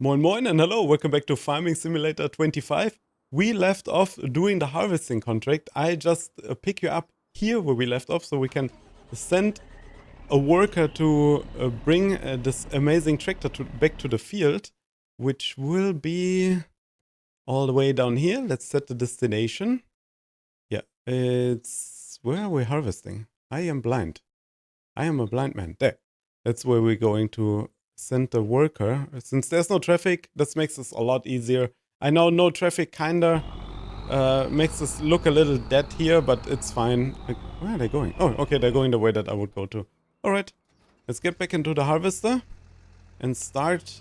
Moin moin and hello, welcome back to Farming Simulator 25. We left off doing the harvesting contract. I just pick you up here where we left off so we can send a worker to bring this amazing tractor back to the field, which will be all the way down here. Let's set the destination. Yeah, it's... where are we harvesting? I am blind. I am a blind man. There. That's where we're going to send the worker. Since there's no traffic, this makes this a lot easier. I know no traffic kinda makes us look a little dead here, but it's fine. Like, where are they going? Oh, okay, they're going the way that I would go to. Alright, let's get back into the harvester and start,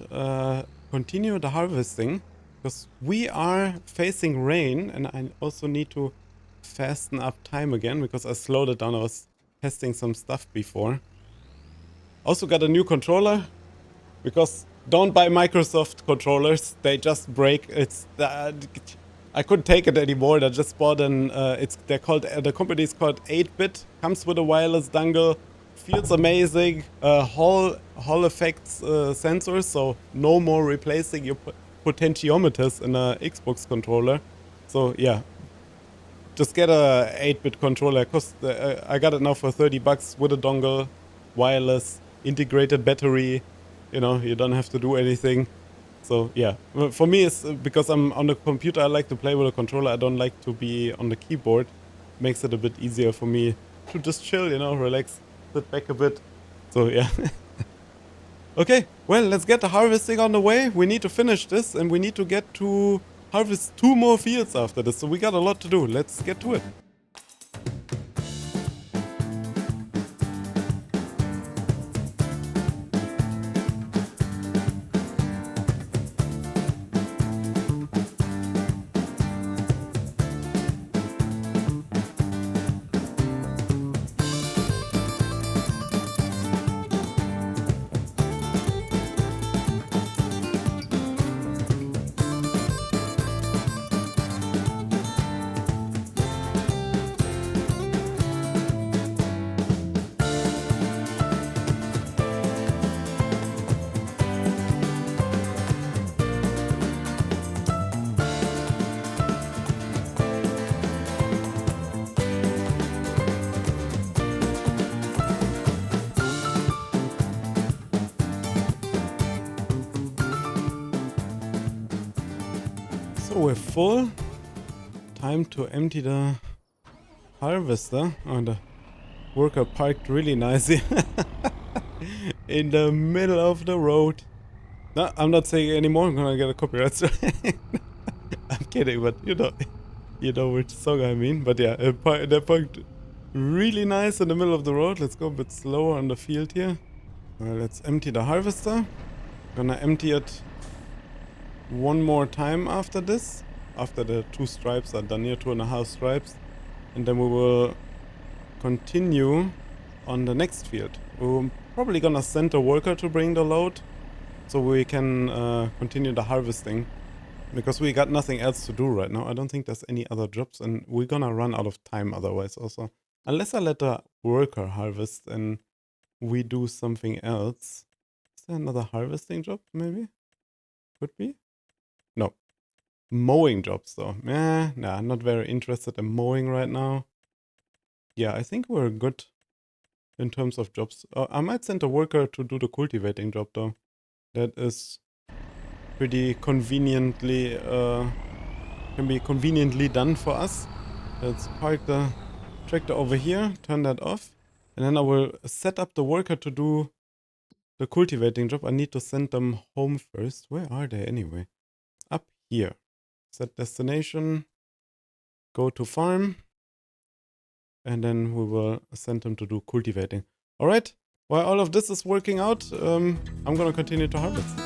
continue the harvesting. Because we are facing rain and I also need to fasten up time again because I slowed it down. I was testing some stuff before. Also got a new controller because don't buy Microsoft controllers. They just break. It's I couldn't take it anymore. I just bought an they're called the company is called 8-bit. Comes with a wireless dongle. Feels amazing. Hall effects sensors, so no more replacing your potentiometers in a Xbox controller. So yeah, just get a 8-bit controller. I got it now for $30 with a dongle, wireless, integrated battery. You know, you don't have to do anything. So yeah, for me it's because I'm on the computer. I like to play with a controller. I don't like to be on the keyboard. Makes it a bit easier for me to just chill, you know, relax, sit back a bit. So yeah. Okay, well, let's get the harvesting on the way. We need to finish this and we need to get to harvest 2 more fields after this. So we got a lot to do. Let's get to it. So we're full. Time to empty the harvester. Oh, the worker parked really nicely in the middle of the road. No, I'm not saying anymore. I'm gonna get a copyright strike. I'm kidding, but you know which song I mean. But yeah, they're parked really nice in the middle of the road. Let's go a bit slower on the field here. Well, let's empty the harvester. Gonna empty it one more time after this, after the 2 stripes are done here, 2.5 stripes, and then we will continue on the next field. We're probably gonna send a worker to bring the load so we can continue the harvesting because we got nothing else to do right now. I don't think there's any other jobs and we're gonna run out of time otherwise also, unless I let the worker harvest and we do something else. Is there another harvesting job maybe? Could be. No. Mowing jobs though. Nah, I'm not very interested in mowing right now. Yeah, I think we're good in terms of jobs. I might send a worker to do the cultivating job though. That is pretty conveniently, can be conveniently done for us. Let's park the tractor over here, turn that off. And then I will set up the worker to do the cultivating job. I need to send them home first. Where are they anyway? Up here. Set destination. Go to farm. And then we will send them to do cultivating. Alright. While all of this is working out, I'm gonna continue to harvest.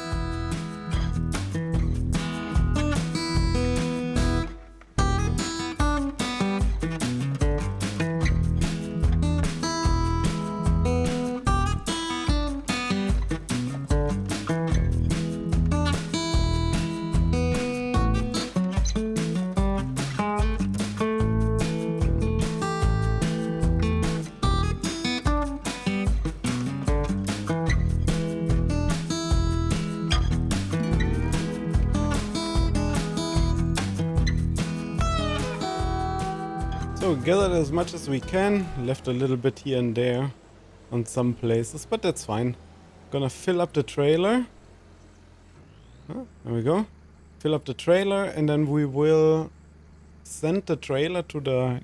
So gathered as much as we can, left a little bit here and there on some places, but that's fine. Gonna fill up the trailer. There we go. Fill up the trailer, and then we will send the trailer to the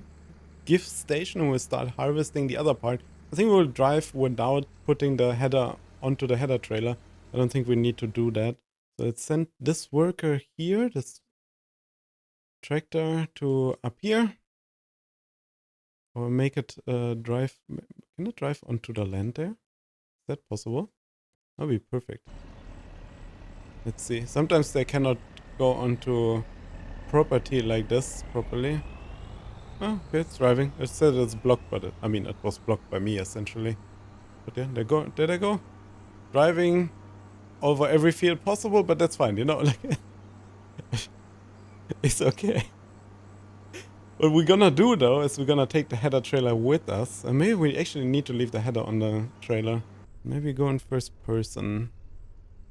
gift station and we'll start harvesting the other part. I think we'll drive without putting the header onto the header trailer. I don't think we need to do that. So let's send this worker here, this tractor to up here. Or make it drive. Can it drive onto the land there? Is that possible? That'd be perfect. Let's see. Sometimes they cannot go onto property like this properly. Oh, okay, it's driving. It said it's blocked, but I mean, it was blocked by me essentially. But yeah, they go. There they go. Driving over every field possible, but that's fine, you know, like it's okay. What we're gonna do though is we're gonna take the header trailer with us, and maybe we actually need to leave the header on the trailer. Maybe go in first person.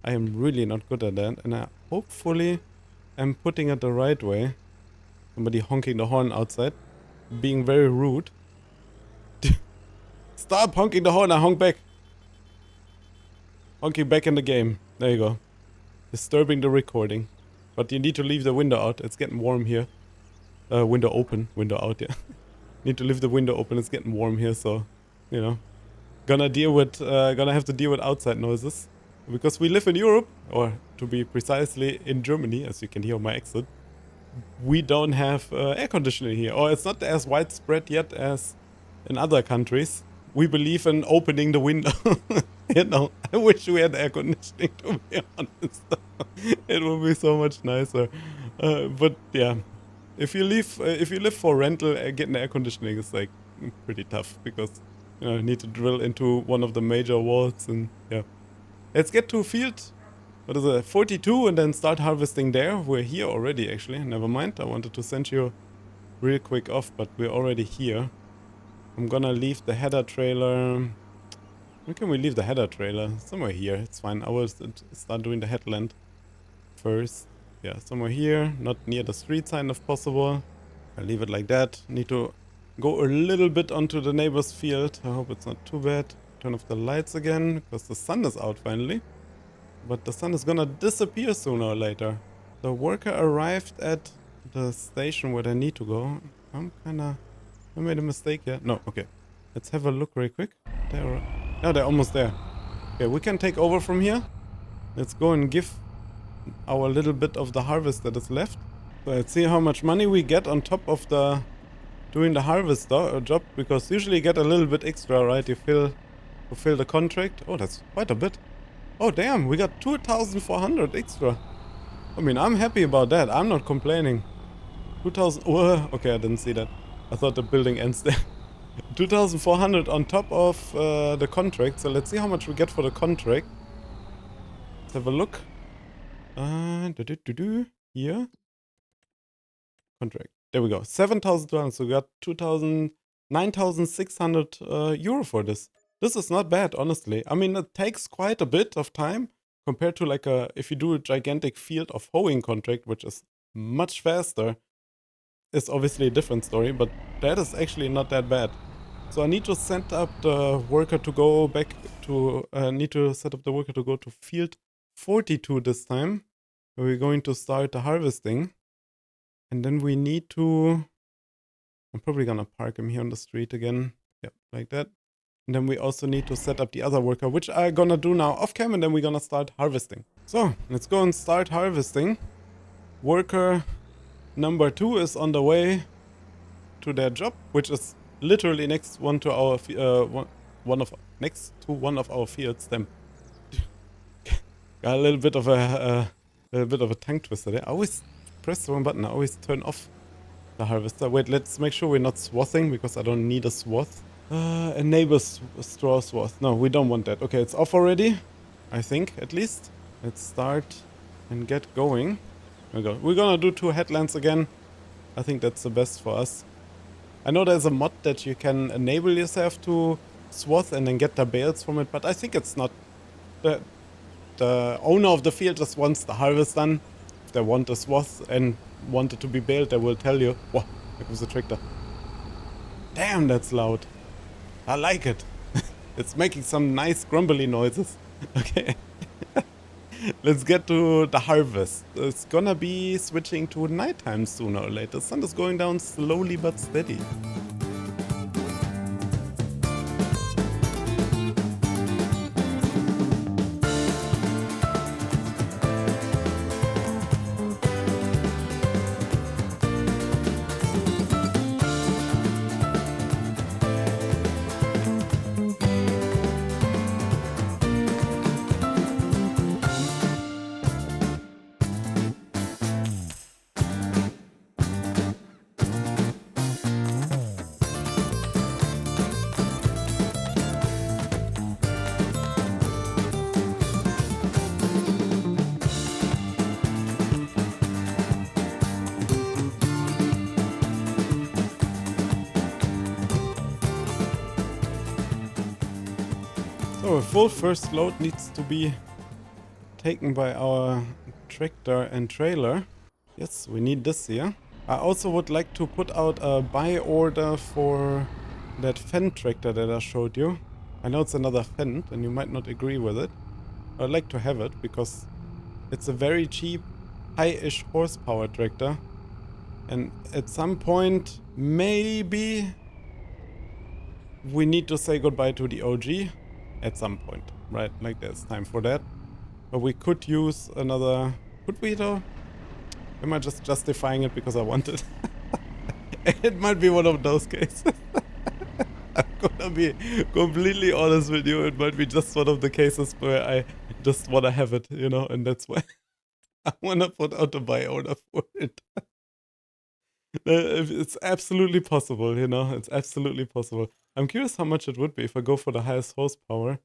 I am really not good at that, and I hopefully am putting it the right way. Somebody honking the horn outside, being very rude. Stop honking the horn, I honk back. Honking back in the game. There you go. Disturbing the recording. But you need to leave the window out, it's getting warm here. Window open, window out, yeah. Need to leave the window open, it's getting warm here, so, you know. Gonna have to deal with outside noises. Because we live in Europe, or to be precisely in Germany, as you can hear on my accent, we don't have air conditioning here, or it's not as widespread yet as in other countries. We believe in opening the window. You know, I wish we had air conditioning, to be honest. It would be so much nicer. But yeah, if you live for rental, getting air conditioning is like pretty tough because you know you need to drill into one of the major walls and yeah. Let's get to field. What is it? 42 and then start harvesting there. We're here already actually. Never mind. I wanted to send you real quick off, but we're already here. I'm gonna leave the header trailer. Where can we leave the header trailer? Somewhere here. It's fine. I will start doing the headland first. Yeah, somewhere here. Not near the street sign if possible. I'll leave it like that. Need to go a little bit onto the neighbor's field. I hope it's not too bad. Turn off the lights again because the sun is out finally. But the sun is gonna disappear sooner or later. The worker arrived at the station where they need to go. I made a mistake here. No, okay. Let's have a look real quick. They're almost there. Okay, we can take over from here. Let's go and give our little bit of the harvest that is left. So let's see how much money we get on top of the doing the harvest job, because usually you get a little bit extra, right? You fulfill the contract. Oh, that's quite a bit. Oh damn, we got 2,400 extra. I mean, I'm happy about that. I'm not complaining. 2,000. Oh, okay, I didn't see that. I thought the building ends there. 2,400 on top of the contract. So let's see how much we get for the contract. Let's have a look. Here. Contract. There we go. 7,200. So we got 9,600 euro for this. This is not bad, honestly. I mean, it takes quite a bit of time compared to like if you do a gigantic field of hoeing contract, which is much faster. It's obviously a different story, but that is actually not that bad. So I need to set up the worker to go back to, to field 42 this time. Where we're going to start the harvesting. And then we need to, I'm probably gonna park him here on the street again. Yep, like that. And then we also need to set up the other worker, which I'm gonna do now off cam, and then we're gonna start harvesting. So let's go and start harvesting. Worker number 2 is on the way to their job, which is literally next one to our one of our fields. Then got a little bit of a tongue twister there. I always press the wrong button. I always turn off the harvester. Wait, let's make sure we're not swathing because I don't need a swath. Enable straw swath. No, we don't want that. Okay, it's off already. I think, at least. Let's start and get going. There we go. We're gonna do 2 headlands again. I think that's the best for us. I know there's a mod that you can enable yourself to swath and then get the bales from it, but I think it's not. The owner of the field just wants the harvest done. If they want a swath and want it to be baled, they will tell you. Whoa, there comes the tractor. Damn, that's loud. I like it. It's making some nice grumbly noises. Okay. Let's get to the harvest. It's gonna be switching to nighttime sooner or later. The sun is going down slowly but steady. So a full first load needs to be taken by our tractor and trailer. Yes, we need this here. I also would like to put out a buy order for that Fendt tractor that I showed you. I know it's another Fendt and you might not agree with it. I'd like to have it because it's a very cheap, high-ish horsepower tractor. And at some point, maybe we need to say goodbye to the OG. At some point, right? Like there's time for that. But we could use another... Could we though? Am I just justifying it because I want it? It might be one of those cases. I'm gonna be completely honest with you. It might be just one of the cases where I just wanna have it, you know, and that's why I wanna put out a buy order for it. It's absolutely possible, you know, it's absolutely possible. I'm curious how much it would be if I go for the highest horsepower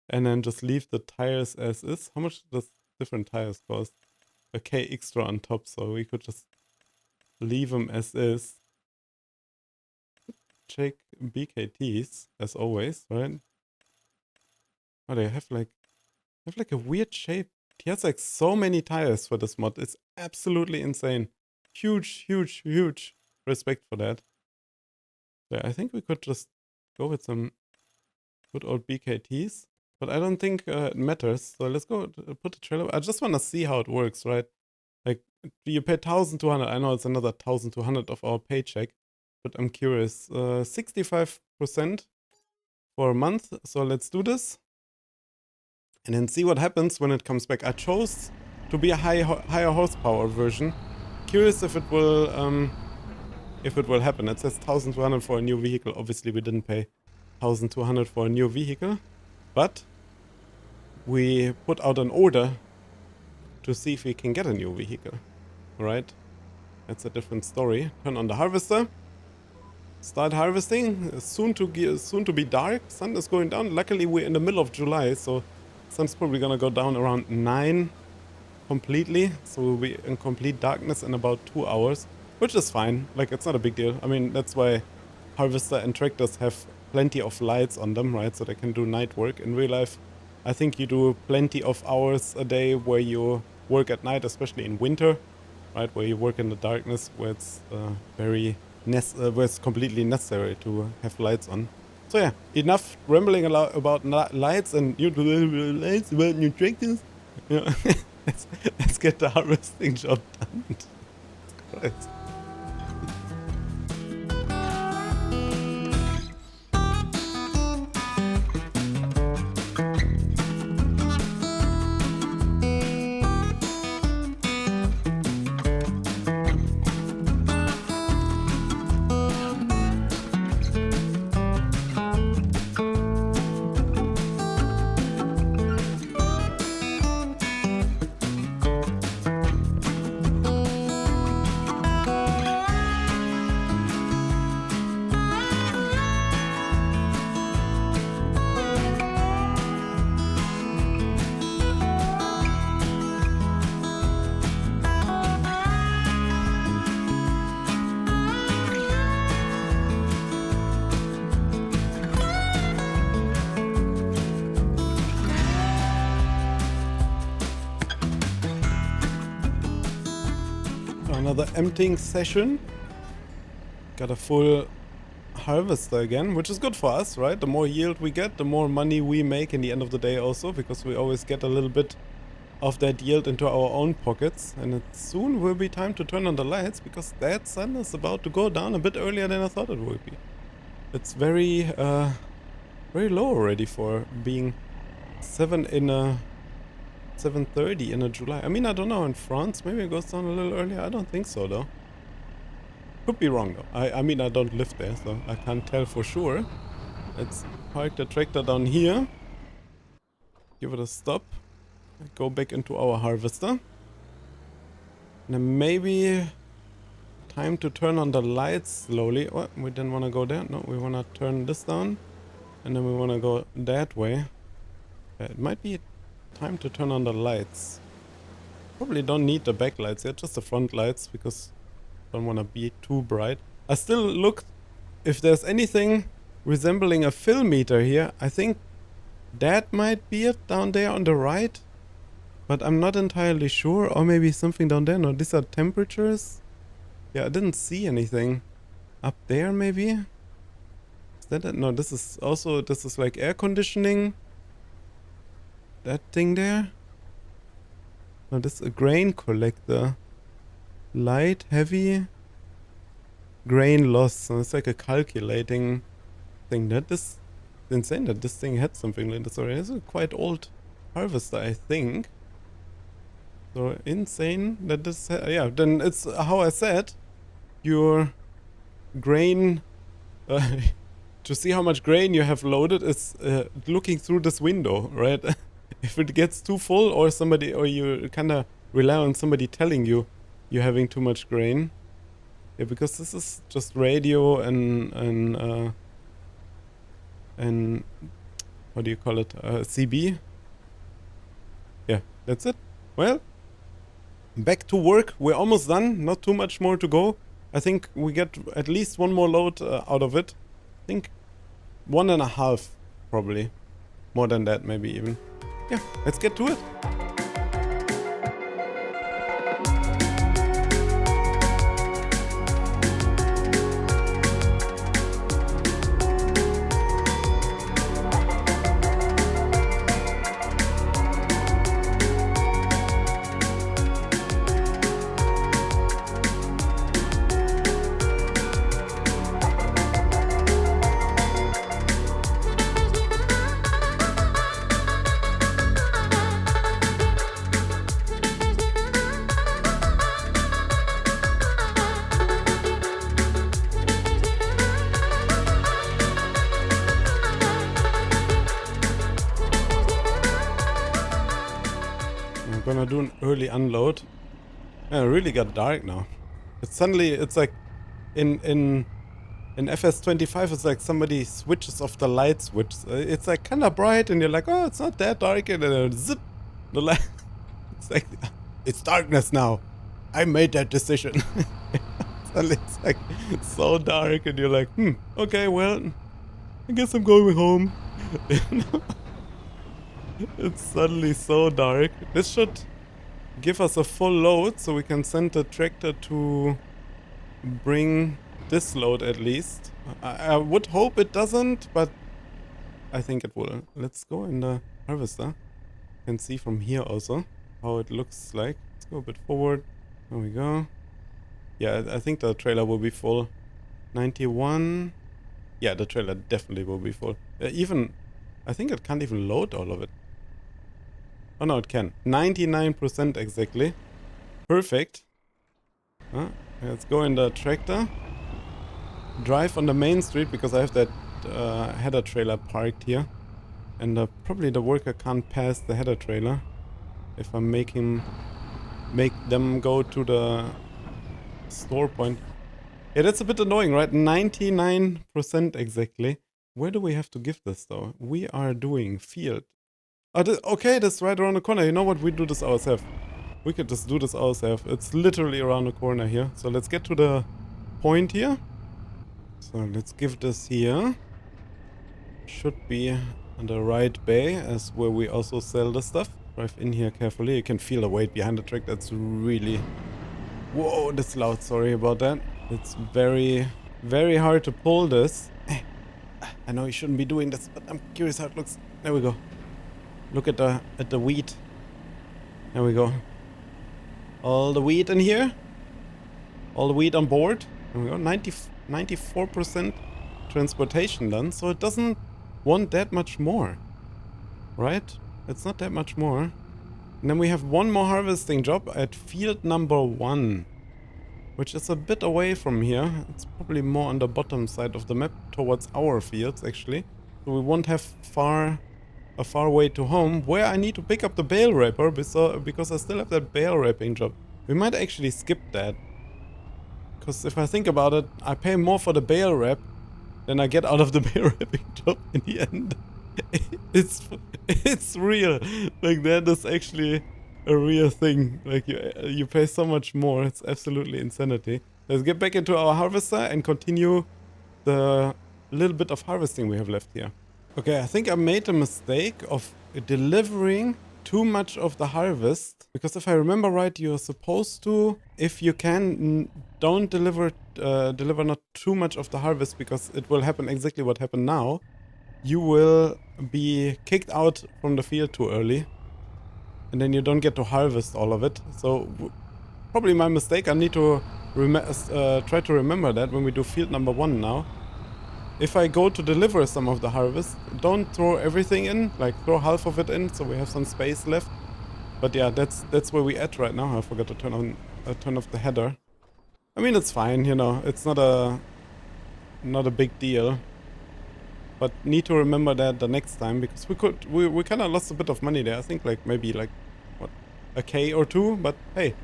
and then just leave the tires as is. How much does different tires cost? A K extra on top, so we could just leave them as is. Check BKTs as always, right? Oh, they have like a weird shape. He has like so many tires for this mod. It's absolutely insane. Huge, huge, huge respect for that. Yeah, I think we could just go with some good old BKTs, but I don't think it matters. So let's go put the trailer. I just want to see how it works, right? Like you pay 1,200. I know it's another 1,200 of our paycheck, but I'm curious. 65% for a month. So let's do this and then see what happens when it comes back. I chose to be a higher horsepower version. Curious if it will happen. It says 1,200 for a new vehicle. Obviously we didn't pay 1,200 for a new vehicle, but we put out an order to see if we can get a new vehicle. Alright, that's a different story. Turn on the harvester, start harvesting. Soon to be dark. Sun is going down. Luckily we're in the middle of July, so sun's probably gonna go down around 9 completely, so we'll be in complete darkness in about 2 hours, which is fine. Like, it's not a big deal. I mean, that's why harvester and tractors have plenty of lights on them, right? So they can do night work. In real life, I think you do plenty of hours a day where you work at night, especially in winter, right? Where you work in the darkness, where it's where it's completely necessary to have lights on. So yeah, enough rambling about lights and new lights about new tractors. You know, let's get the harvesting job done. Christ. Another emptying session. Got a full harvester again, which is good for us, right? The more yield we get, the more money we make in the end of the day also, because we always get a little bit of that yield into our own pockets. And it soon will be time to turn on the lights, because that sun is about to go down a bit earlier than I thought it would be. It's very low already for being 7:30 in a July. I mean, I don't know, in France maybe it goes down a little earlier. I don't think so though. Could be wrong though. I mean, I don't live there, so I can't tell for sure. Let's park the tractor down here. Give it a stop. Go back into our harvester. And then maybe time to turn on the lights slowly. Oh, we didn't want to go there. No, we want to turn this down. And then we want to go that way. It might be time to turn on the lights. Probably don't need the back lights yet, just the front lights, because I don't want to be too bright. I still looked if there's anything resembling a fill meter here. I think that might be it down there on the right. But I'm not entirely sure. Or maybe something down there. No, these are temperatures. Yeah, I didn't see anything. Up there maybe? Is that it? No, this is also, this is like air conditioning. That thing there. No, this is a grain collector. Light, heavy. Grain loss. So it's like a calculating thing. That is insane that this thing had something like this already. It's a quite old harvester, I think. So insane that this, yeah, then it's how I said, your grain, to see how much grain you have loaded is looking through this window, right? If it gets too full, or somebody, or you kind of rely on somebody telling you you're having too much grain. Yeah, because this is just radio and what do you call it? CB. Yeah, that's it. Well, back to work. We're almost done. Not too much more to go. I think we get at least one more load out of it. I think 1.5 probably. More than that maybe even. Yeah, let's get to it. Gonna do an early unload. Yeah, it really got dark now. It's suddenly, it's like in FS25 it's like somebody switches off the light switch. It's like kind of bright and you're like, oh, it's not that dark, and then zip, the light. It's like, it's darkness now. I made that decision. Suddenly it's like so dark and you're like, okay, well, I guess I'm going home. It's suddenly so dark. This should give us a full load so we can send the tractor to bring this load at least. I would hope it doesn't, but I think it will. Let's go in the harvester. You can see from here also how it looks like. Let's go a bit forward. There we go. Yeah, I think the trailer will be full. 91. Yeah, the trailer definitely will be full. Even, I think it can't even load all of it. Oh no, it can. 99% exactly. Perfect. Let's go in the tractor. Drive on the main street because I have that header trailer parked here. And probably the worker can't pass the header trailer if I make them go to the store point. Yeah, that's a bit annoying, right? 99% exactly. Where do we have to give this though? We are doing field. Okay, that's right around the corner. You know what? We do this ourselves. We could just do this ourselves. It's literally around the corner here. So let's get to the point here. So let's give this here. Should be on the right bay as where we also sell the stuff. Drive in here carefully. You can feel the weight behind the truck. That's really... Whoa, that's loud. Sorry about that. It's very very hard to pull this. I know you shouldn't be doing this, but I'm curious how it looks. There we go. Look at the wheat. There we go. All the wheat in here. All the wheat on board. There we go. 94% transportation done. So it doesn't want that much more. Right? It's not that much more. And then we have one more harvesting job at field number 1. Which is a bit away from here. It's probably more on the bottom side of the map towards our fields actually. So we won't have a far way to home where I need to pick up the bale wrapper because I still have that bale wrapping job. We might actually skip that. Because if I think about it, I pay more for the bale wrap than I get out of the bale wrapping job in the end. It's real. Like that is actually a real thing. Like you pay so much more. It's absolutely insanity. Let's get back into our harvester and continue the little bit of harvesting we have left here. Okay, I think I made a mistake of delivering too much of the harvest. Because if I remember right, you're supposed to, if you can, don't deliver not too much of the harvest because it will happen exactly what happened now. You will be kicked out from the field too early. And then you don't get to harvest all of it. So probably my mistake. I need to try to remember that when we do field number 1 now. If I go to deliver some of the harvest, don't throw everything in. Like throw half of it in so we have some space left. But yeah, that's where we at right now. I forgot to turn off the header. I mean, it's fine, you know. It's not a big deal. But need to remember that the next time because we kind of lost a bit of money there. I think like maybe like what, a K or 2, but hey,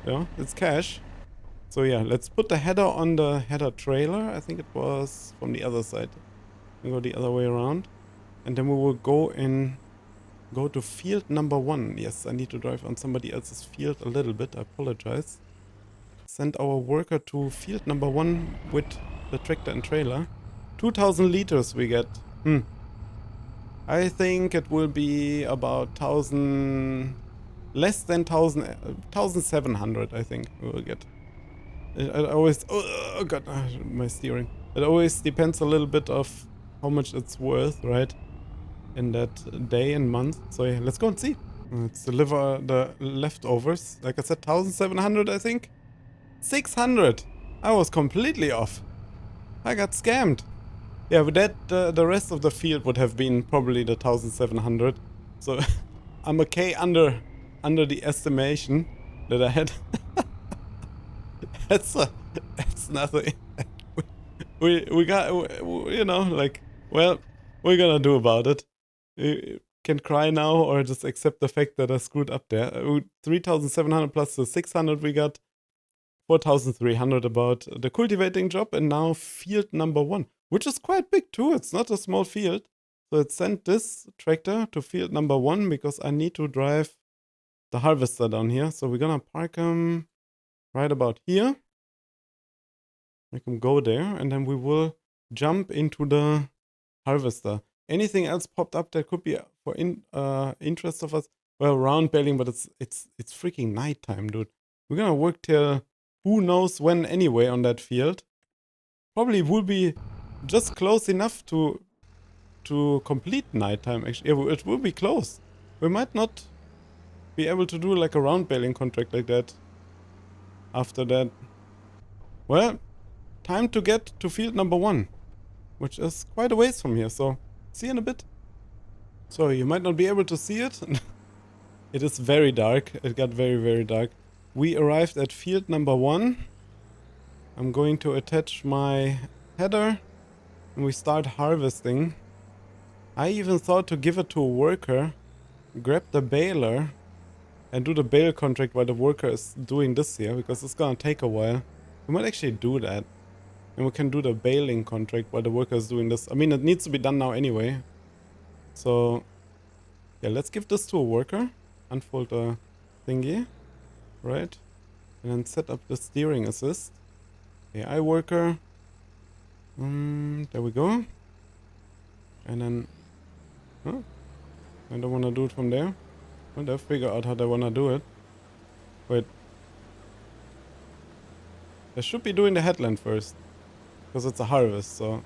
you know, it's cash. So yeah, let's put the header on the header trailer. I think it was from the other side. We go the other way around. And then we will go to field number 1. Yes, I need to drive on somebody else's field a little bit. I apologize. Send our worker to field number 1 with the tractor and trailer. 2,000 liters we get. I think it will be about 1,000, less than 1,700 I think we will get. It always, oh god, my steering. It always depends a little bit of how much it's worth, right? In that day and month. So yeah, let's go and see. Let's deliver the leftovers. Like I said, 1,700 I think. 600! I was completely off. I got scammed. Yeah, but that the rest of the field would have been probably the 1,700. So I'm okay under the estimation that I had. That's nothing. we got, you know, like, well, we're gonna do about it. You can cry now or just accept the fact that I screwed up there. 3,700 plus the 600 we got. 4,300 about the cultivating job, and now field number 1, which is quite big too. It's not a small field. So it sent this tractor to field number 1 because I need to drive the harvester down here. So we're gonna park him right about here. Make him go there, and then we will jump into the harvester. Anything else popped up that could be for interest of us? Well, round baling, but it's freaking nighttime, dude. We're gonna work till who knows when anyway on that field. Probably will be just close enough to complete nighttime actually. Yeah, it will be close. We might not be able to do like a round baling contract like that after that. Well, time to get to field number 1, which is quite a ways from here, so see you in a bit. So you might not be able to see it. It is very dark. It got very, very dark. We arrived at field number 1. I'm going to attach my header and we start harvesting. I even thought to give it to a worker, grab the baler and do the bale contract while the worker is doing this here because it's gonna take a while. We might actually do that. And we can do the baling contract while the worker is doing this. I mean, it needs to be done now anyway. So yeah, let's give this to a worker. Unfold the thingy. Right, and then set up the steering assist. AI worker. There we go. And then, huh? I don't want to do it from there. Well, they'll figure out how they want to do it. Wait. I should be doing the headland first. Because it's a harvest, so...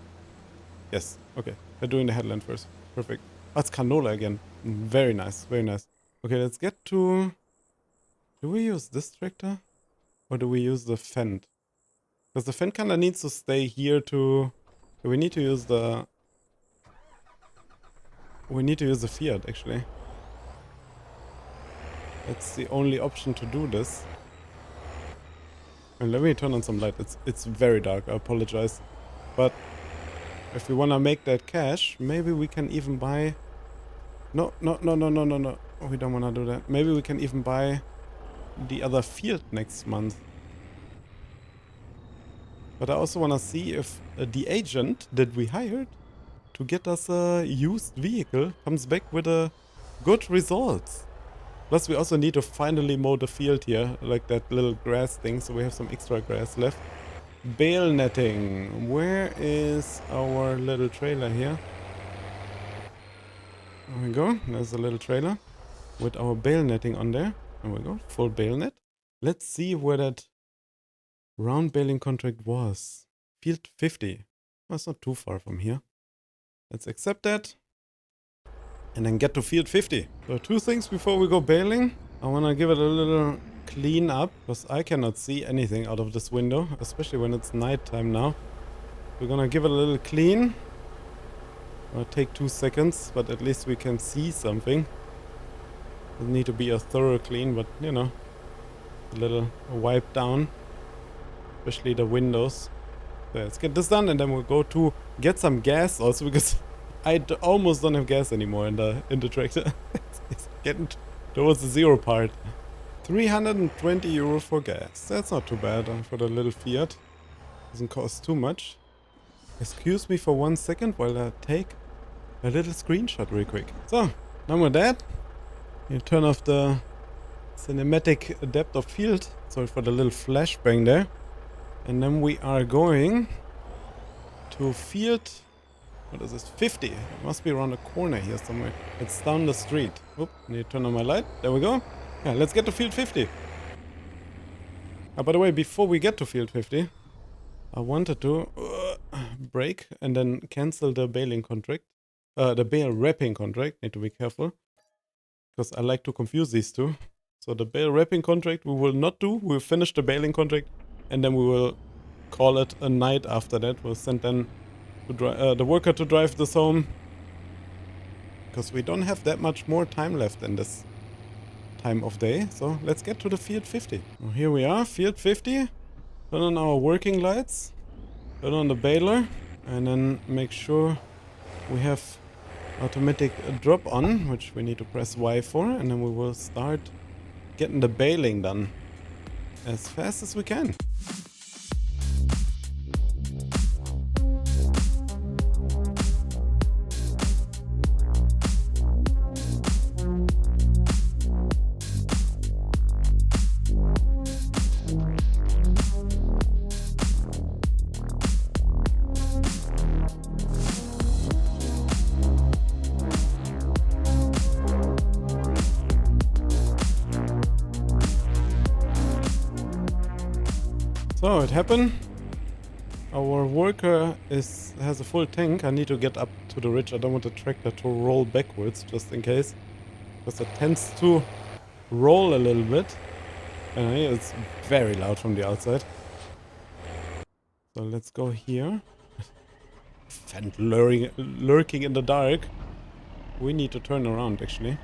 Yes, okay. We're doing the headland first. Perfect. Oh, it's canola again. Very nice, very nice. Okay, let's get to... Do we use this tractor? Or do we use the Fendt? Because the Fendt kinda needs to stay here to... We need to use the... We need to use the Fiat, actually. That's the only option to do this. And let me turn on some light. It's very dark, I apologize. But if we wanna make that cash, maybe we can even buy... No. We don't wanna do that. Maybe we can even buy the other field next month. But I also wanna see if the agent that we hired to get us a used vehicle comes back with a good results. Plus we also need to finally mow the field here, like that little grass thing, so we have some extra grass left. Bale netting. Where is our little trailer here? There we go. There's a little trailer with our bale netting on there. There we go. Full bale net. Let's see where that round baling contract was. Field 50. That's not too far from here. Let's accept that. And then get to field 50. So 2 things before we go baling. I want to give it a little clean up, because I cannot see anything out of this window, especially when it's nighttime now. We're gonna give it a little clean. It'll take 2 seconds, but at least we can see something. Doesn't need to be a thorough clean, but you know, a little wipe down, especially the windows. So let's get this done, and then we'll go to get some gas also, because I almost don't have gas anymore in the tractor. It's getting towards the zero part. 320 euro for gas. That's not too bad for the little Fiat. Doesn't cost too much. Excuse me for 1 second while I take a little screenshot real quick. So, done with that. You turn off the cinematic depth of field. Sorry for the little flashbang there. And then we are going to field... What is this? 50. It must be around the corner here somewhere. It's down the street. Oop, need to turn on my light. There we go. Yeah, let's get to field 50. By the way, before we get to field 50, I wanted to break and then cancel the baling contract. The bale wrapping contract. Need to be careful, because I like to confuse these two. So the bale wrapping contract we will not do. We'll finish the baling contract, and then we will call it a night after that. We'll send then the worker to drive this home, because we don't have that much more time left in this time of day. So let's get to the field 50. Well, here we are, field 50. Turn on our working lights, turn on the baler, and then make sure we have automatic drop on, which we need to press Y for, and then we will start getting the baling done as fast as we can. So it happened. Our worker has a full tank. I need to get up to the ridge. I don't want the tractor to roll backwards, just in case, because it tends to roll a little bit. And it's very loud from the outside. So let's go here. Fendt lurking in the dark. We need to turn around, actually.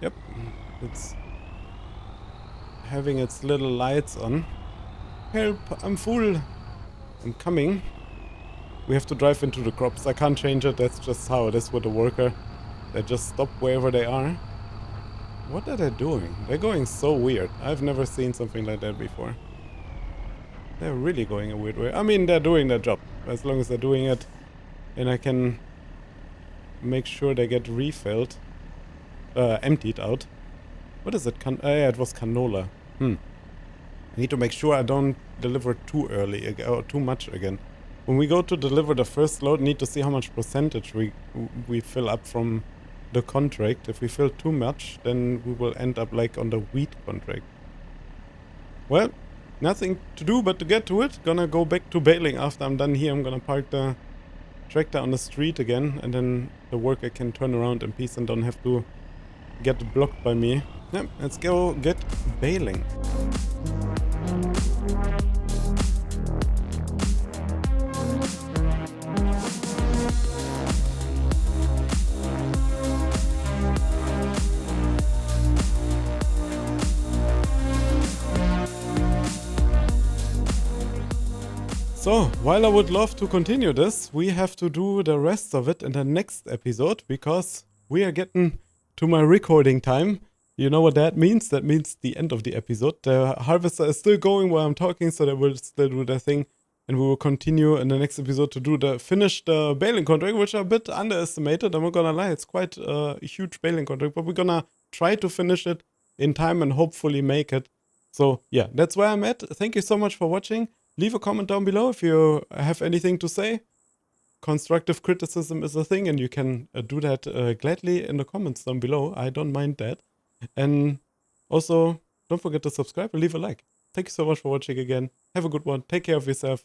Yep, it's having its little lights on. Help, I'm full. I'm coming. We have to drive into the crops. I can't change it. That's just how it is with the worker. They just stop wherever they are. What are they doing? They're going so weird. I've never seen something like that before. They're really going a weird way. I mean, they're doing their job. As long as they're doing it, and I can make sure they get refilled. Emptied out. What is it? Yeah, it was canola. I need to make sure I don't deliver too early or too much again. When we go to deliver the first load, need to see how much percentage we fill up from the contract. If we fill too much, then we will end up like on the wheat contract. Well, nothing to do but to get to it. Gonna go back to baling after I'm done here. I'm gonna park the tractor on the street again, and then the worker can turn around in peace and don't have to get blocked by me. Yep, let's go get baling. So, while I would love to continue this, we have to do the rest of it in the next episode, because we are getting to my recording time. You know what that means? That means the end of the episode. The harvester is still going while I'm talking, so they will still do their thing. And we will continue in the next episode to finish the baling contract, which are a bit underestimated. I'm not gonna lie, it's quite a huge baling contract, but we're gonna try to finish it in time and hopefully make it. So yeah, that's where I'm at. Thank you so much for watching. Leave a comment down below if you have anything to say. Constructive criticism is a thing, and you can do that gladly in the comments down below. I don't mind that. And also, don't forget to subscribe and leave a like. Thank you so much for watching again. Have a good one. Take care of yourself.